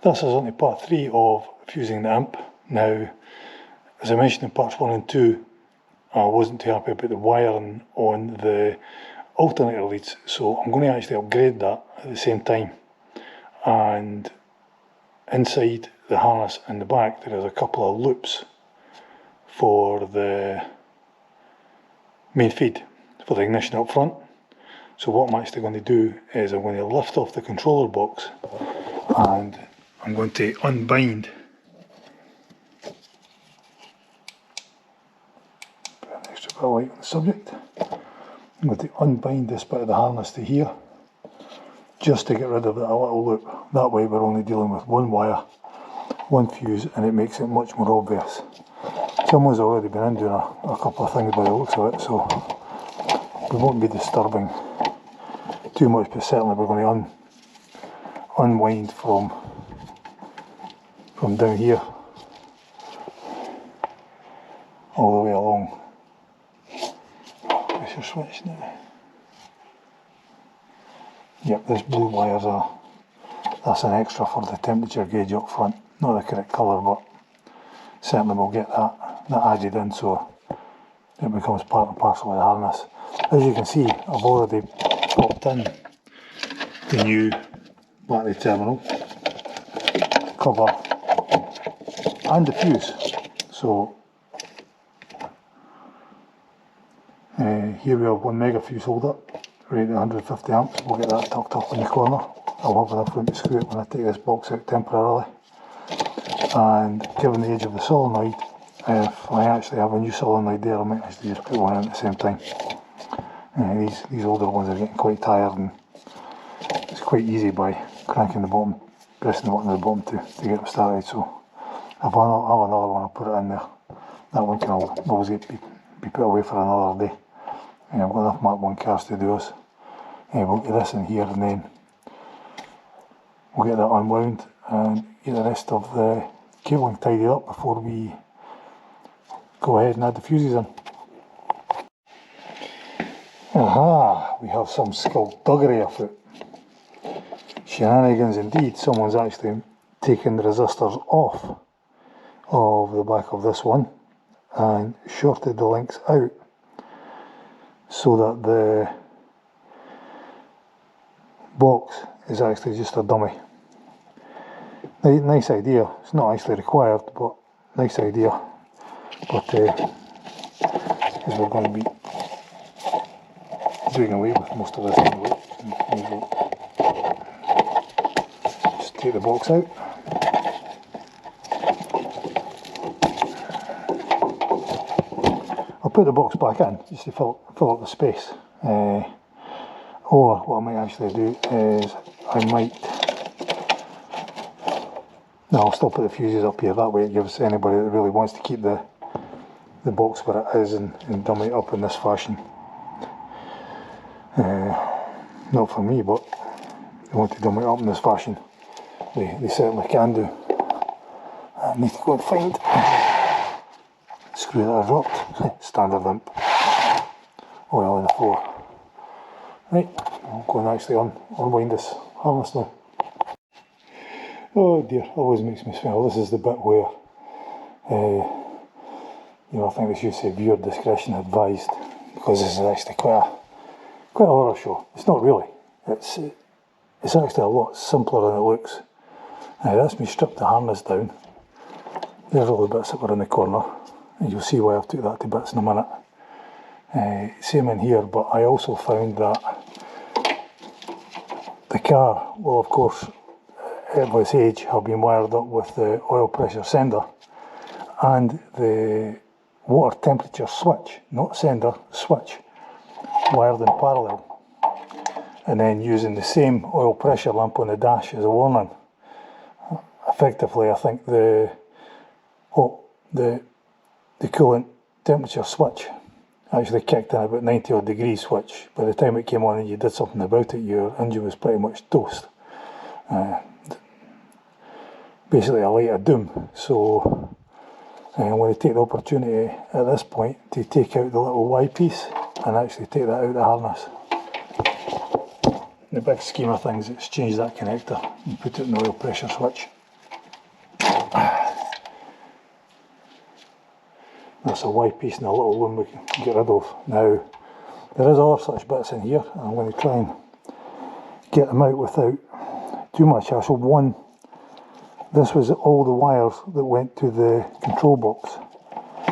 This is only part 3 of fusing the imp. Now, as I mentioned in parts 1 and 2, I wasn't too happy about the wiring on the alternator leads, so I'm going to actually upgrade that at the same time. And inside the harness in the back there is a couple of loops for the main feed for the ignition up front. So what I'm actually going to do is I'm going to lift off the controller box and I'm going to unbind an extra bit of light on the subject. I'm going to unbind this bit of the harness to here just to get rid of that little loop. That way we're only dealing with one wire, one fuse, and it makes it much more obvious. Someone's already been in doing a couple of things by the looks of it, so we won't be disturbing too much, but certainly we're going to unwind from down here all the way along. Pressure switch now. Yep, this blue wires that's an extra for the temperature gauge up front. Not the correct colour, but certainly we'll get that added in so it becomes part and parcel of the harness. As you can see, I've already popped in the new battery terminal cover and the fuse. So here we have 1 mega fuse holder rated at 150 amps. We'll get that tucked up in the corner. I'll have enough room to screw it when I take this box out temporarily. And given the age of the solenoid, if I actually have a new solenoid there, I might actually just put one in at the same time. These older ones are getting quite tired, and it's quite easy by cranking the bottom, pressing the button at the bottom to get them started. So if I have another one, I'll put it in there. That one can always be put away for another day. I've got enough Mark 1 cars to do us. We'll get this in here and then we'll get that unwound and get the rest of the cabling tidied up before we go ahead and add the fuses in. Aha! We have some skullduggery afoot. Shenanigans indeed. Someone's actually taken the resistors off of the back of this one and shorted the links out so that the box is actually just a dummy. Nice idea. It's not actually required, but nice idea. But because we're going to be doing away with most of this anyway, just take the box out. I'll put the box back in just to fill up the space. Or what I might actually do is I'll still put the fuses up here. That way it gives anybody that really wants to keep the box where it is and dummy it up in this fashion. Not for me, but they want to dummy it up in this fashion. They certainly can do. I need to go and find screw that I dropped. Standard imp. Oil on the floor. Right, I'm going to actually unwind this harness now. Oh dear, always makes me smile. This is the bit where, I think they should say viewer discretion advised, because this is actually quite a horror show. It's not really. It's actually a lot simpler than it looks. That's me strip the harness down. There's all the bits that were in the corner, and you'll see why I've took that to bits in a minute. Same in here, but I also found that the car will, of course, at its age, have been wired up with the oil pressure sender and the water temperature switch, not sender, switch, wired in parallel, and then using the same oil pressure lamp on the dash as a warning. Effectively, I think the coolant temperature switch actually kicked in about 90 odd degrees, which by the time it came on and you did something about it, your engine was pretty much toast. Basically a light of doom. So I'm going to take the opportunity at this point to take out the little Y piece and actually take that out of the harness. In the big scheme of things, it's changed that connector and put it in the oil pressure switch. That's a Y piece and a little loom we can get rid of. Now, there is other such bits in here, and I'm going to try and get them out without too much hassle. One, this was all the wires that went to the control box.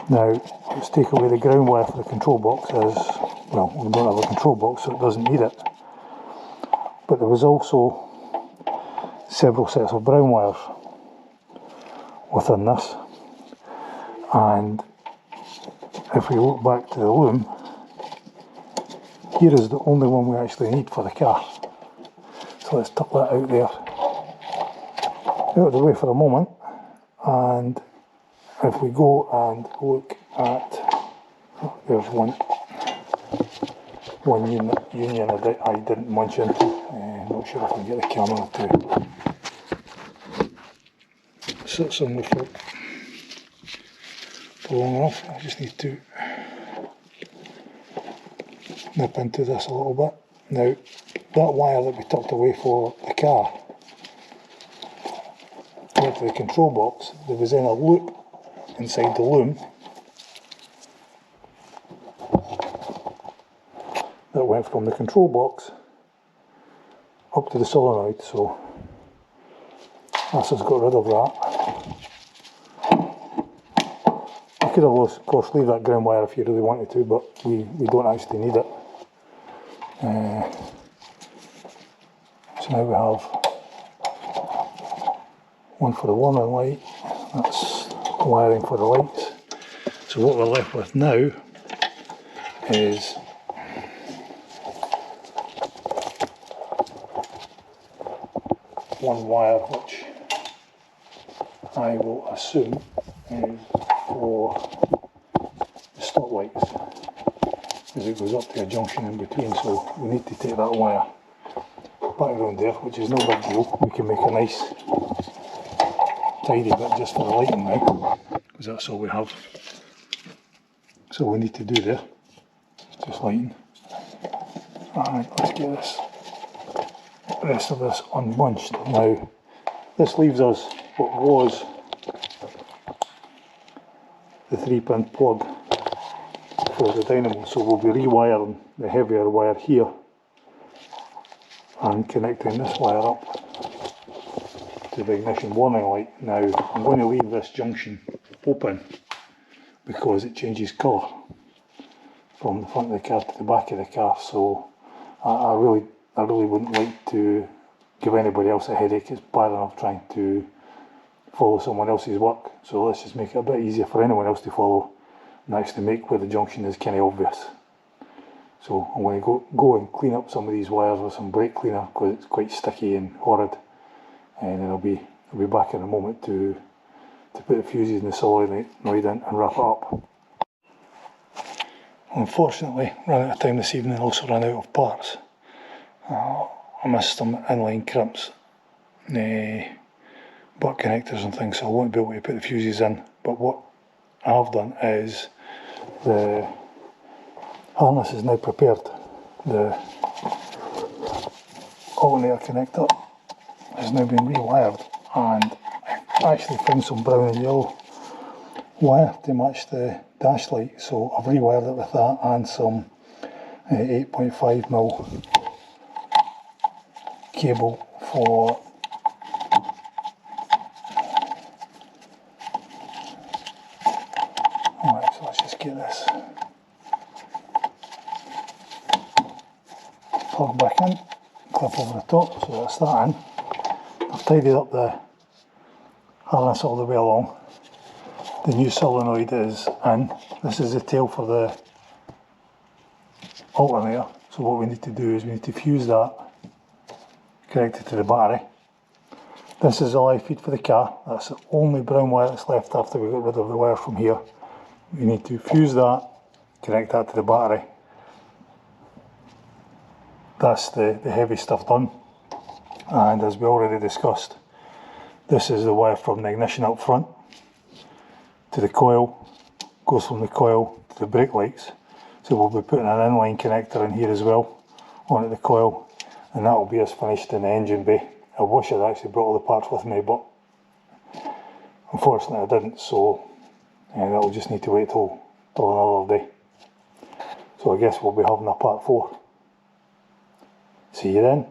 Now, let's take away the ground wire for the control box, as, well, we don't have a control box, so it doesn't need it. But there was also several sets of brown wires within this. And if we look back to the loom, here is the only one we actually need for the car. So let's tuck that out there, out of the way for a moment. And if we go and look at, oh, there's one union I didn't munch into. Not sure if I can get the camera to sit somewhere for long enough. I just need to nip into this a little bit. Now, that wire that we tucked away for the car went to the control box. There was then a loop inside the loom that went from the control box up to the solenoid, so this has got rid of that. You could of course leave that ground wire if you really wanted to, but we don't actually need it. So now we have one for the warning light, that's wiring for the lights. So what we're left with now is one wire, which I will assume is for the stop lights, as it goes up to a junction in between, so we need to take that wire back around there, which is no big deal. We can make a nice tidy bit just for the lighting now, because that's all we have. So we need to do there, just lighting. And let's get this, the rest of this unbunched. Now, this leaves us what was the 3-pin plug for the dynamo, so we'll be rewiring the heavier wire here and connecting this wire up to the ignition warning light. Now, I'm going to leave this junction open because it changes colour from the front of the car to the back of the car, so I really wouldn't like to give anybody else a headache. It's bad enough trying to follow someone else's work, so let's just make it a bit easier for anyone else to follow and actually make where the junction is kind of obvious. So I'm going to go and clean up some of these wires with some brake cleaner because it's quite sticky and horrid, and then I'll be back in a moment to put the fuses and the solenoid in and wrap it up. Unfortunately, ran out of time this evening, also ran out of parts. I missed some inline crimps, butt connectors and things, so I won't be able to put the fuses in. But what I have done is the harness is now prepared. The alternator connector has now been rewired, and I actually found some brown and yellow wire to match the dash light, so I've rewired it with that and some 8.5mm cable for alright, so let's just get this plug back in, clip over the top, so that's that in. I've tidied up the harness all the way along. The new solenoid is in. This is the tail for the alternator, so what we need to do is we need to fuse that, connect it to the battery. This is the live feed for the car. That's the only brown wire that's left after we got rid of the wire from here. We need to fuse that, connect that to the battery. That's the heavy stuff done. And as we already discussed, this is the wire from the ignition up front to the coil, goes from the coil to the brake lights. So we'll be putting an inline connector in here as well onto the coil, and that will be us finished in the engine bay. I wish I'd actually brought all the parts with me, but unfortunately I didn't, so that'll just need to wait till till another day. So I guess we'll be having a part 4. See you then.